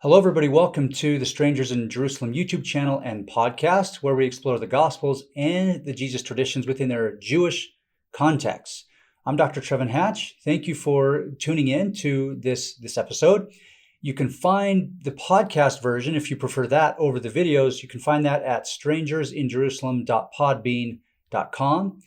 Hello, everybody. Welcome to the Strangers in Jerusalem YouTube channel and podcast, where we explore the Gospels and the Jesus traditions within their Jewish context. I'm Dr. Trevin Hatch. Thank you for tuning in to this episode. You can find the podcast version, if you prefer that, over the videos. You can find that at strangersinjerusalem.podbean.com.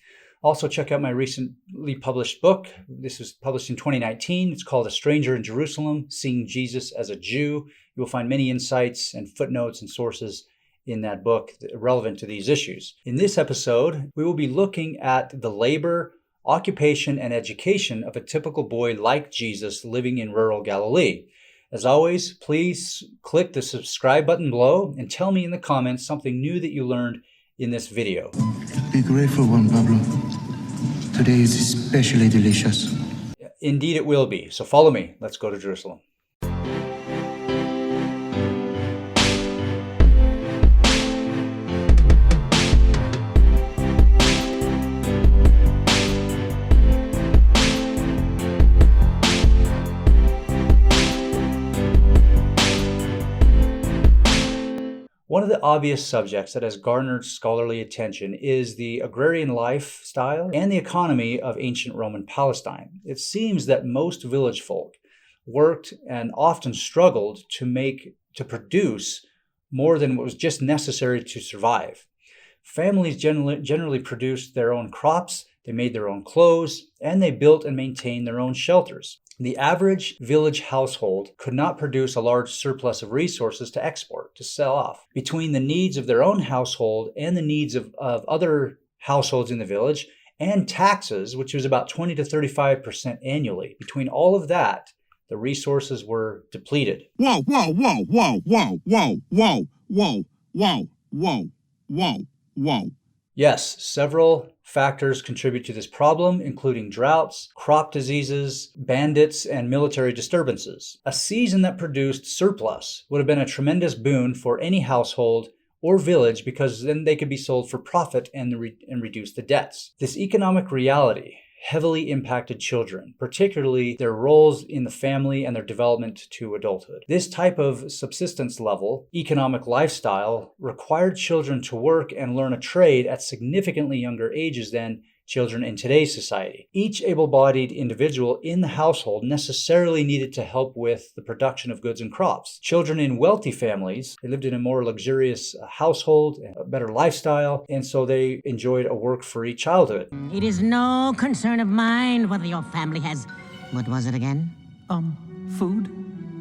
Also, check out my recently published book. This was published in 2019. It's called A Stranger in Jerusalem, Seeing Jesus as a Jew. You will find many insights and footnotes and sources in that book relevant to these issues. In this episode, we will be looking at the labor, occupation, and education of a typical boy like Jesus living in rural Galilee. As always, please click the subscribe button below and tell me in the comments something new that you learned in this video. Be grateful, Juan Pablo. Today is especially delicious. Indeed, it will be. So follow me. Let's go to Jerusalem. One of the obvious subjects that has garnered scholarly attention is the agrarian lifestyle and the economy of ancient Roman Palestine. It seems that most village folk worked and often struggled to produce more than what was just necessary to survive. Families generally produced their own crops, they made their own clothes, and they built and maintained their own shelters. The average village household could not produce a large surplus of resources to export, to sell off. Between the needs of their own household and the needs of other households in the village, and taxes, which was about 20 to 35% annually, between all of that, the resources were depleted. Whoa, whoa, whoa, whoa, whoa, whoa, whoa, whoa, whoa, whoa, whoa, whoa. Yes, several factors contribute to this problem, including droughts, crop diseases, bandits, and military disturbances. A season that produced surplus would have been a tremendous boon for any household or village, because then they could be sold for profit and reduce the debts. This economic reality heavily impacted children, particularly their roles in the family and their development to adulthood. This type of subsistence level economic lifestyle required children to work and learn a trade at significantly younger ages than children in today's society. Each able-bodied individual in the household necessarily needed to help with the production of goods and crops. Children in wealthy families, they lived in a more luxurious household, a better lifestyle, and so they enjoyed a work-free childhood. It is no concern of mine whether your family has... What was it again? Food?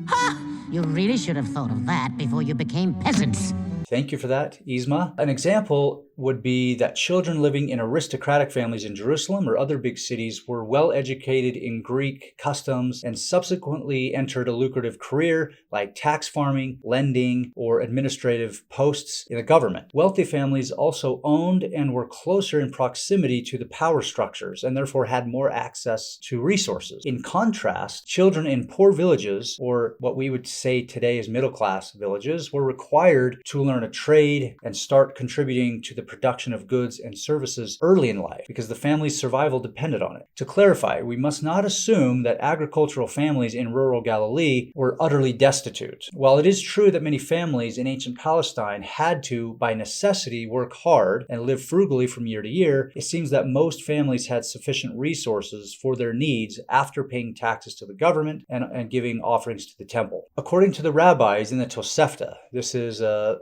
Ha! You really should have thought of that before you became peasants. Thank you for that, Yzma. An example would be that children living in aristocratic families in Jerusalem or other big cities were well educated in Greek customs and subsequently entered a lucrative career like tax farming, lending, or administrative posts in the government. Wealthy families also owned and were closer in proximity to the power structures and therefore had more access to resources. In contrast, children in poor villages, or what we would say today is middle-class villages, were required to learn a trade and start contributing to the production of goods and services early in life because the family's survival depended on it. To clarify, we must not assume that agricultural families in rural Galilee were utterly destitute. While it is true that many families in ancient Palestine had to, by necessity, work hard and live frugally from year to year, it seems that most families had sufficient resources for their needs after paying taxes to the government and giving offerings to the temple. According to the rabbis in the Tosefta, this is a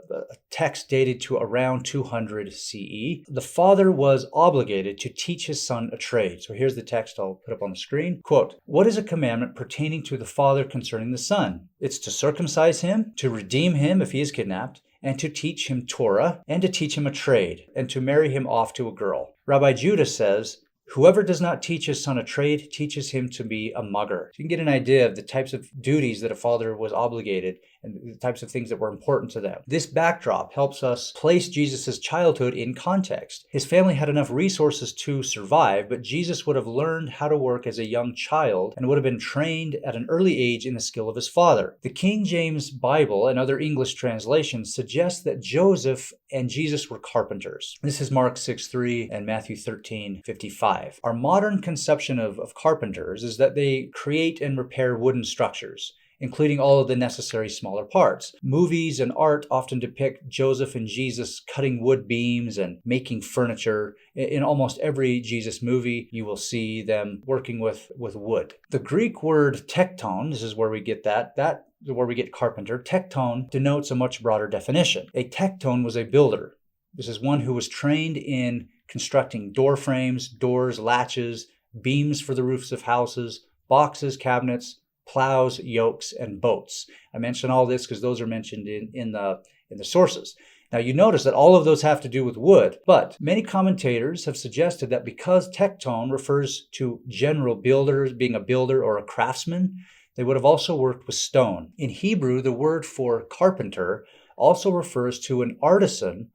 text dated to around 200 CE, the father was obligated to teach his son a trade. So here's the text I'll put up on the screen. Quote, "What is a commandment pertaining to the father concerning the son? It's to circumcise him, to redeem him if he is kidnapped, and to teach him Torah, and to teach him a trade, and to marry him off to a girl." Rabbi Judah says, "Whoever does not teach his son a trade teaches him to be a mugger." So you can get an idea of the types of duties that a father was obligated and the types of things that were important to them. This backdrop helps us place Jesus' childhood in context. His family had enough resources to survive, but Jesus would have learned how to work as a young child and would have been trained at an early age in the skill of his father. The King James Bible and other English translations suggest that Joseph and Jesus were carpenters. This is Mark 6:3 and Matthew 13:55. Our modern conception of carpenters is that they create and repair wooden structures. including all of the necessary smaller parts. Movies and art often depict Joseph and Jesus cutting wood beams and making furniture. In almost every Jesus movie, you will see them working with wood. The Greek word techtone, this is where we get where we get carpenter. Techtone denotes a much broader definition. A techtone was a builder. This is one who was trained in constructing door frames, doors, latches, beams for the roofs of houses, boxes, cabinets, plows, yokes, and boats. I mention all this because those are mentioned in the sources. Now you notice that all of those have to do with wood, but many commentators have suggested that because techtone refers to general builders, being a builder or a craftsman, they would have also worked with stone. In Hebrew, the word for carpenter also refers to an artisan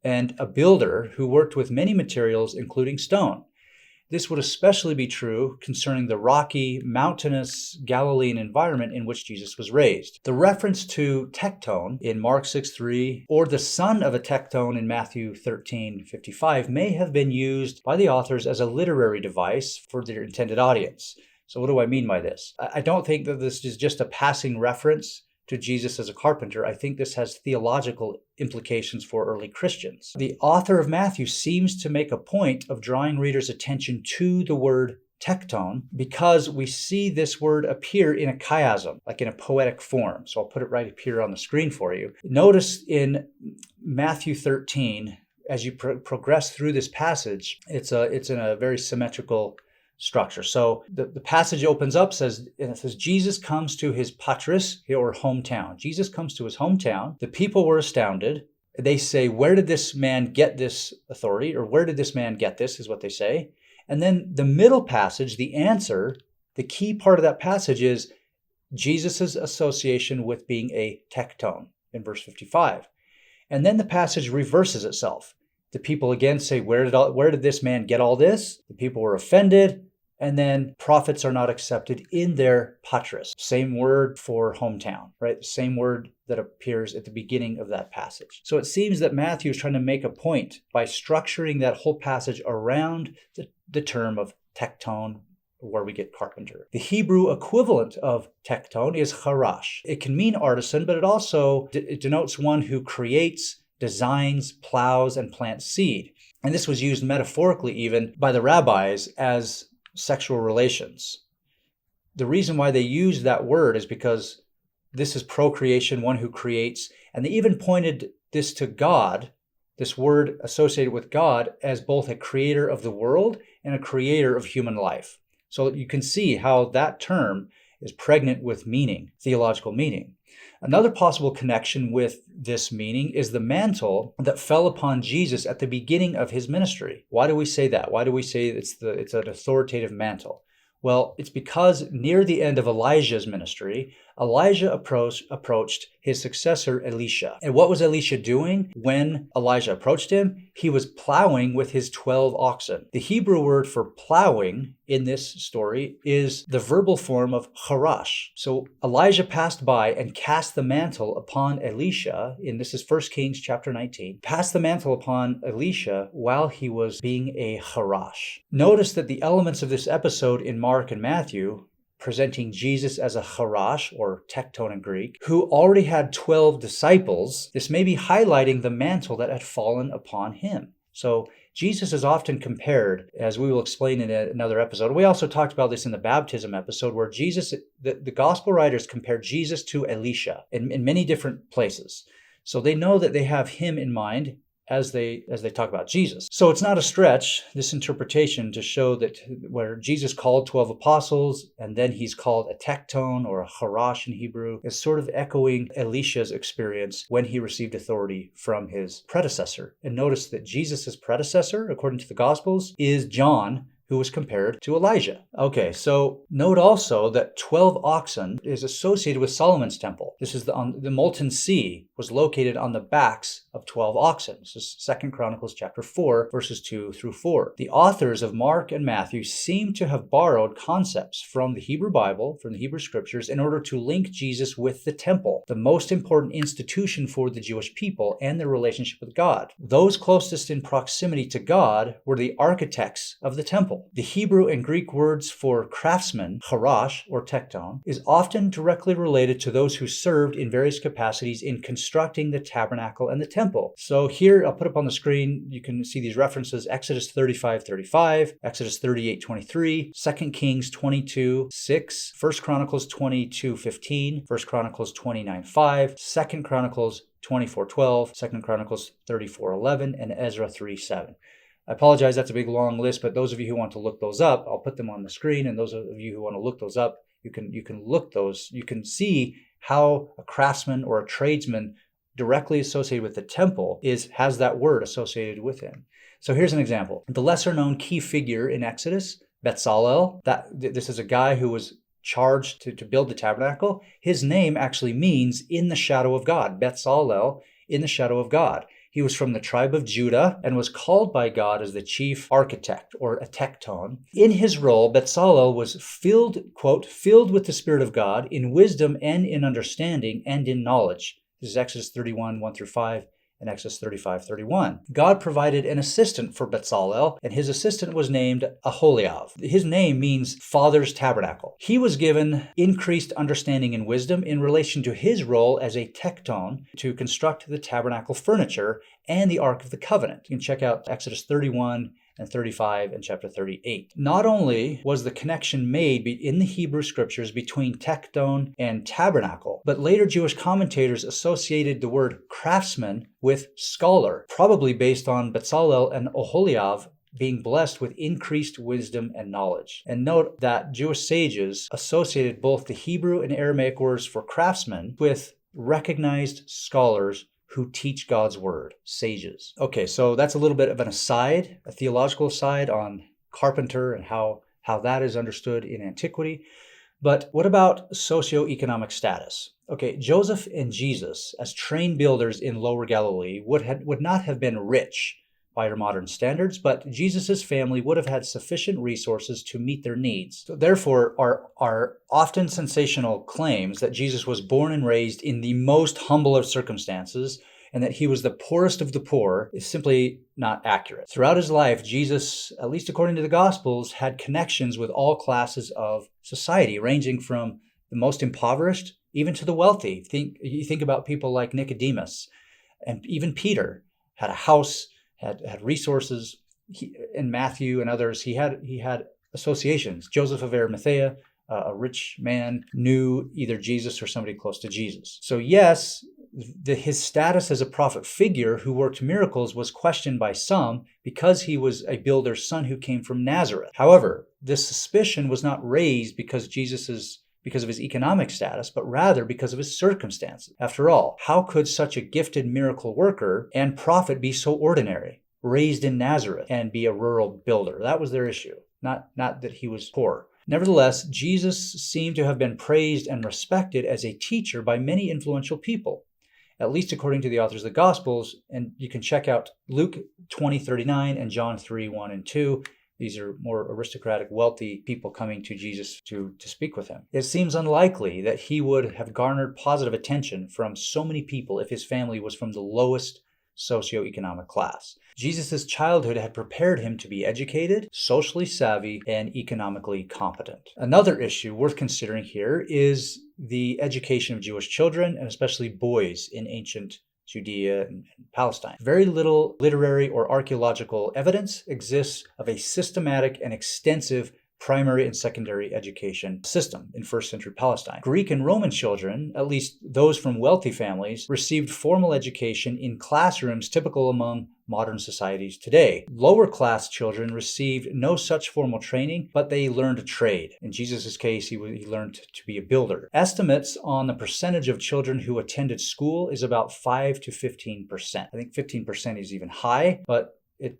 and a builder who worked with many materials, including stone. This would especially be true concerning the rocky, mountainous Galilean environment in which Jesus was raised. The reference to techtone in Mark 6:3 or the son of a techtone in Matthew 13:55 may have been used by the authors as a literary device for their intended audience. So what do I mean by this? I don't think that this is just a passing reference to Jesus as a carpenter. I think this has theological implications for early Christians. The author of Matthew seems to make a point of drawing readers' attention to the word techtone because we see this word appear in a chiasm, like in a poetic form. So I'll put it right up here on the screen for you. Notice in Matthew 13, as you progress through this passage, it's in a very symmetrical structure. So the passage opens up, and it says, Jesus comes to his patris, or hometown. Jesus comes to his hometown. The people were astounded. They say, where did this man get this authority? Or where did this man get this, is what they say. And then the middle passage, the answer, the key part of that passage is Jesus' association with being a techtone in verse 55. And then the passage reverses itself. The people again say, where did this man get all this? The people were offended. And then prophets are not accepted in their patris. Same word for hometown, right? Same word that appears at the beginning of that passage. So it seems that Matthew is trying to make a point by structuring that whole passage around the term of techtone, where we get carpenter. The Hebrew equivalent of techtone is charash. It can mean artisan, but it also denotes one who creates, designs, plows, and plants seed. And this was used metaphorically even by the rabbis as sexual relations. The reason why they used that word is because this is procreation, one who creates, and they even pointed this to God, this word associated with God, as both a creator of the world and a creator of human life. So you can see how that term is pregnant with meaning, theological meaning. Another possible connection with this meaning is the mantle that fell upon Jesus at the beginning of his ministry. Why do we say that? Why do we say it's an authoritative mantle? Well, it's because near the end of Elijah's ministry, Elijah approached his successor, Elisha. And what was Elisha doing when Elijah approached him? He was plowing with his 12 oxen. The Hebrew word for plowing in this story is the verbal form of charash. So Elijah passed by and cast the mantle upon Elisha, this is 1 Kings chapter 19, passed the mantle upon Elisha while he was being a charash. Notice that the elements of this episode in Mark and Matthew presenting Jesus as a charash, or techtone in Greek, who already had 12 disciples, this may be highlighting the mantle that had fallen upon him. So Jesus is often compared, as we will explain in another episode. We also talked about this in the baptism episode, where the gospel writers compare Jesus to Elisha in many different places. So they know that they have him in mind as they talk about Jesus. So it's not a stretch, this interpretation, to show that where Jesus called 12 apostles and then he's called a techtone or a charash in Hebrew is sort of echoing Elisha's experience when he received authority from his predecessor. And notice that Jesus' predecessor, according to the Gospels, is John, who was compared to Elijah. Okay, so note also that 12 oxen is associated with Solomon's temple. This is the molten sea was located on the backs of 12 oxen. This is 2 Chronicles chapter 4, verses 2 through 4. The authors of Mark and Matthew seem to have borrowed concepts from the Hebrew Bible, from the Hebrew Scriptures, in order to link Jesus with the temple, the most important institution for the Jewish people and their relationship with God. Those closest in proximity to God were the architects of the temple. temple. The Hebrew and Greek words for craftsman, charash or techtone, is often directly related to those who served in various capacities in constructing the tabernacle and the temple. So here, I'll put up on the screen, you can see these references: Exodus 35:35, Exodus 38:23, 2 Kings 22:6, 1 Chronicles 22:15, 1 Chronicles 29:5, 2 Chronicles 24:12, 2 Chronicles 34:11, and Ezra 3:7. I apologize, that's a big long list, but those of you who want to look those up, I'll put them on the screen, and those of you who want to look those up, you can look those. You can see how a craftsman or a tradesman directly associated with the temple has that word associated with him. So here's an example. The lesser known key figure in Exodus, Betsalo, this is a guy who was charged to build the tabernacle. His name actually means in the shadow of God. Betsalo, in the shadow of God. He was from the tribe of Judah and was called by God as the chief architect, or a techtone. In his role, Betsalo was quote, filled with the Spirit of God in wisdom and in understanding and in knowledge. This is Exodus 31:1-5 and Exodus 35:31. God provided an assistant for Betsalo, and his assistant was named Aholiab. His name means Father's Tabernacle. He was given increased understanding and wisdom in relation to his role as a techtone to construct the tabernacle furniture and the Ark of the Covenant. You can check out Exodus 31 and 35 and chapter 38. Not only was the connection made in the Hebrew scriptures between techtone and tabernacle, but later Jewish commentators associated the word craftsman with scholar, probably based on Betsalo and Oholiab being blessed with increased wisdom and knowledge. And note that Jewish sages associated both the Hebrew and Aramaic words for craftsman with recognized scholars who teach God's word, sages. Okay, so that's a little bit of an aside, a theological aside on Carpenter and how that is understood in antiquity. But what about socioeconomic status? Okay, Joseph and Jesus, as trained builders in Lower Galilee, would not have been rich by our modern standards, but Jesus' family would have had sufficient resources to meet their needs. So therefore, our often sensational claims that Jesus was born and raised in the most humble of circumstances and that he was the poorest of the poor is simply not accurate. Throughout his life, Jesus, at least according to the Gospels, had connections with all classes of society, ranging from the most impoverished even to the wealthy. You think about people like Nicodemus, and even Peter had a house, had resources. In Matthew and others, he had associations. Joseph of Arimathea, a rich man, knew either Jesus or somebody close to Jesus. So yes, his status as a prophet figure who worked miracles was questioned by some because he was a builder's son who came from Nazareth. However, this suspicion was not raised because of his economic status, but rather because of his circumstances. After all, how could such a gifted miracle worker and prophet be so ordinary, raised in Nazareth, and be a rural builder? That was their issue, not that he was poor. Nevertheless, Jesus seemed to have been praised and respected as a teacher by many influential people, at least according to the authors of the Gospels, and you can check out Luke 20:39 and John 3:1-2. These are more aristocratic, wealthy people coming to Jesus to speak with him. It seems unlikely that he would have garnered positive attention from so many people if his family was from the lowest socioeconomic class. Jesus' childhood had prepared him to be educated, socially savvy, and economically competent. Another issue worth considering here is the education of Jewish children, and especially boys in ancient Judea and Palestine. Very little literary or archaeological evidence exists of a systematic and extensive primary and secondary education system in first century Palestine. Greek and Roman children, at least those from wealthy families, received formal education in classrooms typical among modern societies today. Lower class children received no such formal training, but they learned a trade. In Jesus' case, he learned to be a builder. Estimates on the percentage of children who attended school is about 5 to 15%. I think 15% is even high, but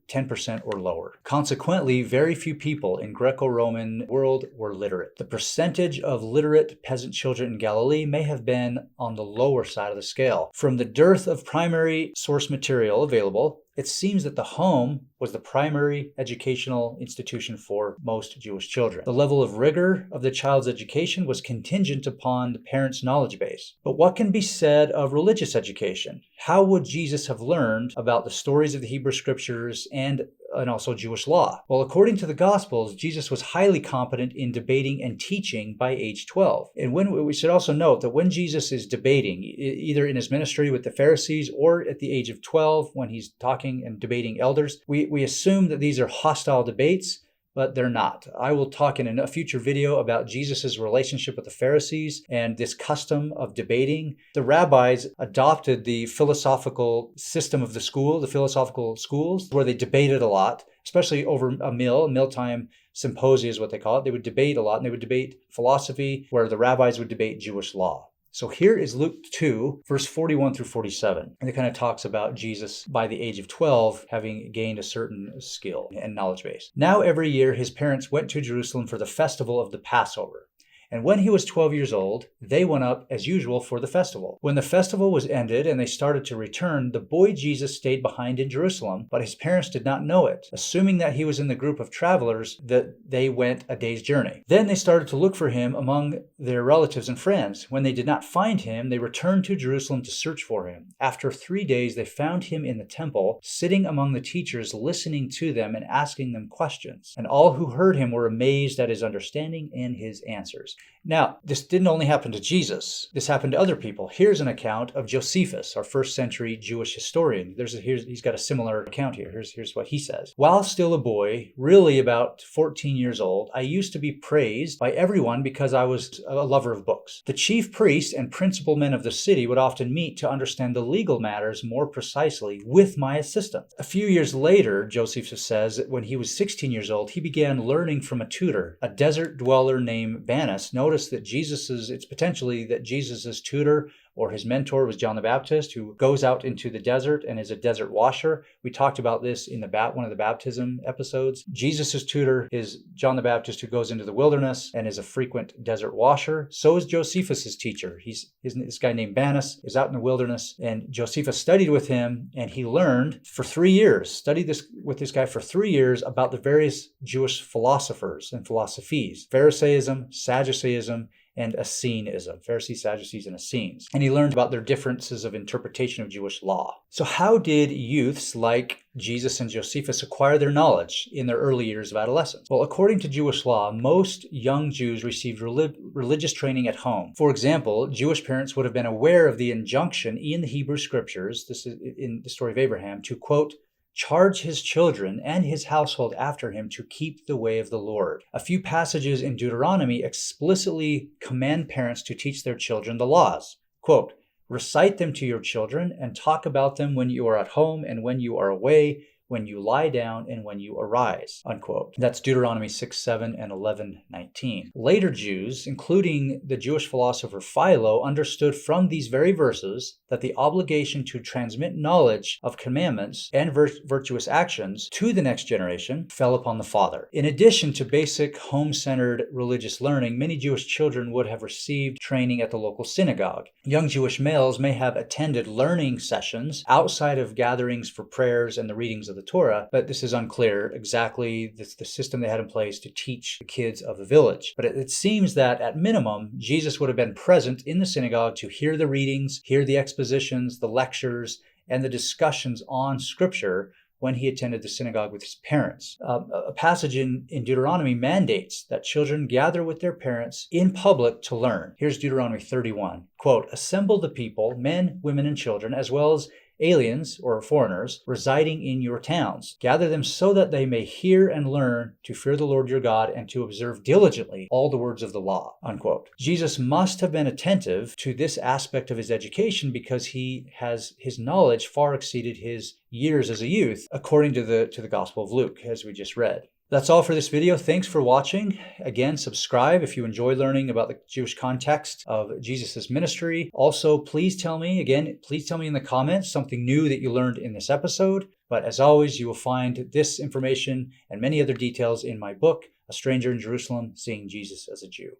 10% or lower. Consequently, very few people in Greco-Roman world were literate. The percentage of literate peasant children in Galilee may have been on the lower side of the scale. From the dearth of primary source material available, it seems that the home was the primary educational institution for most Jewish children. The level of rigor of the child's education was contingent upon the parents' knowledge base. But what can be said of religious education? How would Jesus have learned about the stories of the Hebrew Scriptures and also Jewish law. Well, according to the Gospels, Jesus was highly competent in debating and teaching by age 12. And we should also note that when Jesus is debating, either in his ministry with the Pharisees or at the age of 12 when he's talking and debating elders, we assume that these are hostile debates, but they're not. I will talk in a future video about Jesus' relationship with the Pharisees and this custom of debating. The rabbis adopted the philosophical system of the philosophical schools, where they debated a lot, especially over a mealtime symposia is what they call it. They would debate a lot, and they would debate philosophy, where the rabbis would debate Jewish law. So here is Luke 2, verse 41 through 47. And it kind of talks about Jesus by the age of 12 having gained a certain skill and knowledge base. Now every year his parents went to Jerusalem for the festival of the Passover. And when he was 12 years old, they went up as usual for the festival. When the festival was ended and they started to return, the boy Jesus stayed behind in Jerusalem, but his parents did not know it, assuming that he was in the group of travelers that they went a day's journey. Then they started to look for him among their relatives and friends. When they did not find him, they returned to Jerusalem to search for him. After 3 days, they found him in the temple, sitting among the teachers, listening to them and asking them questions. And all who heard him were amazed at his understanding and his answers. Now, this didn't only happen to Jesus. This happened to other people. Here's an account of Josephus, our first century Jewish historian. He's got a similar account here. Here's what he says. While still a boy, really about 14 years old, I used to be praised by everyone because I was a lover of books. The chief priests and principal men of the city would often meet to understand the legal matters more precisely with my assistance. A few years later, Josephus says, that when he was 16 years old, he began learning from a tutor, a desert dweller named Bannus. Notice that it's potentially that Jesus's tutor or his mentor was John the Baptist, who goes out into the desert and is a desert washer. We talked about this in one of the baptism episodes. Jesus's tutor is John the Baptist, who goes into the wilderness and is a frequent desert washer. So is Josephus's teacher. This guy named Bannus is out in the wilderness, and Josephus studied with him, and he learned for 3 years, studied with this guy for 3 years about the various Jewish philosophers and philosophies: Pharisaism, Sadduceeism, and Essenism. Pharisees, Sadducees, and Essenes. And he learned about their differences of interpretation of Jewish law. So how did youths like Jesus and Josephus acquire their knowledge in their early years of adolescence? Well, according to Jewish law, most young Jews received religious training at home. For example, Jewish parents would have been aware of the injunction in the Hebrew scriptures, this is in the story of Abraham, to, quote, charge his children and his household after him to keep the way of the Lord. A few passages in Deuteronomy explicitly command parents to teach their children the laws. Quote, recite them to your children and talk about them when you are at home and when you are away, when you lie down and when you arise, unquote. That's Deuteronomy 6:7 and 11:19. Later Jews, including the Jewish philosopher Philo, understood from these very verses that the obligation to transmit knowledge of commandments and virtuous actions to the next generation fell upon the father. In addition to basic home-centered religious learning, many Jewish children would have received training at the local synagogue. Young Jewish males may have attended learning sessions outside of gatherings for prayers and the readings of the Torah, but this is unclear exactly the system they had in place to teach the kids of the village. But it seems that at minimum, Jesus would have been present in the synagogue to hear the readings, hear the expositions, the lectures, and the discussions on Scripture when he attended the synagogue with his parents. A passage in Deuteronomy mandates that children gather with their parents in public to learn. Here's Deuteronomy 31. Quote, assemble the people, men, women, and children, as well as aliens or foreigners residing in your towns. Gather them so that they may hear and learn to fear the Lord your God and to observe diligently all the words of the law, unquote. Jesus must have been attentive to this aspect of his education because his knowledge far exceeded his years as a youth, according to the Gospel of Luke, as we just read. That's all for this video. Thanks for watching. Again, subscribe if you enjoy learning about the Jewish context of Jesus' ministry. Also, please tell me in the comments something new that you learned in this episode. But as always, you will find this information and many other details in my book, A Stranger in Jerusalem, Seeing Jesus as a Jew.